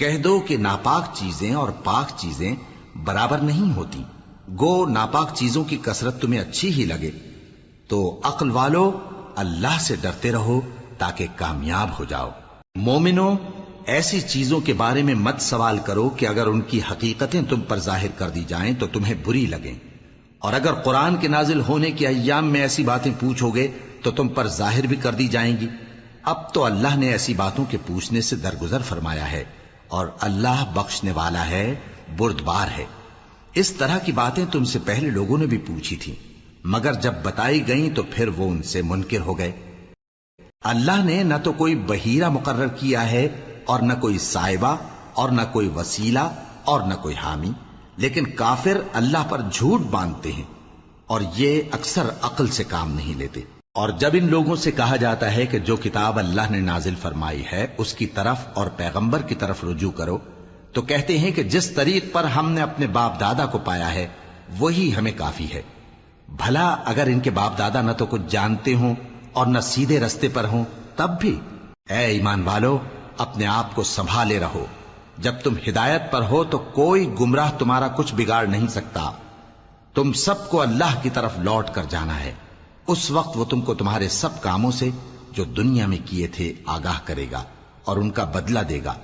کہہ دو کہ ناپاک چیزیں اور پاک چیزیں برابر نہیں ہوتی، گو ناپاک چیزوں کی کثرت تمہیں اچھی ہی لگے، تو عقل والو اللہ سے ڈرتے رہو تاکہ کامیاب ہو جاؤ۔ مومنو، ایسی چیزوں کے بارے میں مت سوال کرو کہ اگر ان کی حقیقتیں تم پر ظاہر کر دی جائیں تو تمہیں بری لگیں، اور اگر قرآن کے نازل ہونے کے ایام میں ایسی باتیں پوچھو گے تو تم پر ظاہر بھی کر دی جائیں گی۔ اب تو اللہ نے ایسی باتوں کے پوچھنے سے درگزر فرمایا ہے، اور اللہ بخشنے والا ہے، بردبار ہے۔ اس طرح کی باتیں تم سے پہلے لوگوں نے بھی پوچھی تھی، مگر جب بتائی گئیں تو پھر وہ ان سے منکر ہو گئے۔ اللہ نے نہ تو کوئی بحیرہ مقرر کیا ہے اور نہ کوئی سائبہ اور نہ کوئی وسیلہ اور نہ کوئی حامی، لیکن کافر اللہ پر جھوٹ باندھتے ہیں اور یہ اکثر عقل سے کام نہیں لیتے۔ اور جب ان لوگوں سے کہا جاتا ہے کہ جو کتاب اللہ نے نازل فرمائی ہے اس کی طرف اور پیغمبر کی طرف رجوع کرو، تو کہتے ہیں کہ جس طریق پر ہم نے اپنے باپ دادا کو پایا ہے وہی ہمیں کافی ہے۔ بھلا اگر ان کے باپ دادا نہ تو کچھ جانتے ہوں اور نہ سیدھے رستے پر ہوں تب بھی؟ اے ایمان والو، اپنے آپ کو سنبھالے رہو، جب تم ہدایت پر ہو تو کوئی گمراہ تمہارا کچھ بگاڑ نہیں سکتا۔ تم سب کو اللہ کی طرف لوٹ کر جانا ہے، اس وقت وہ تم کو تمہارے سب کاموں سے جو دنیا میں کیے تھے آگاہ کرے گا اور ان کا بدلہ دے گا۔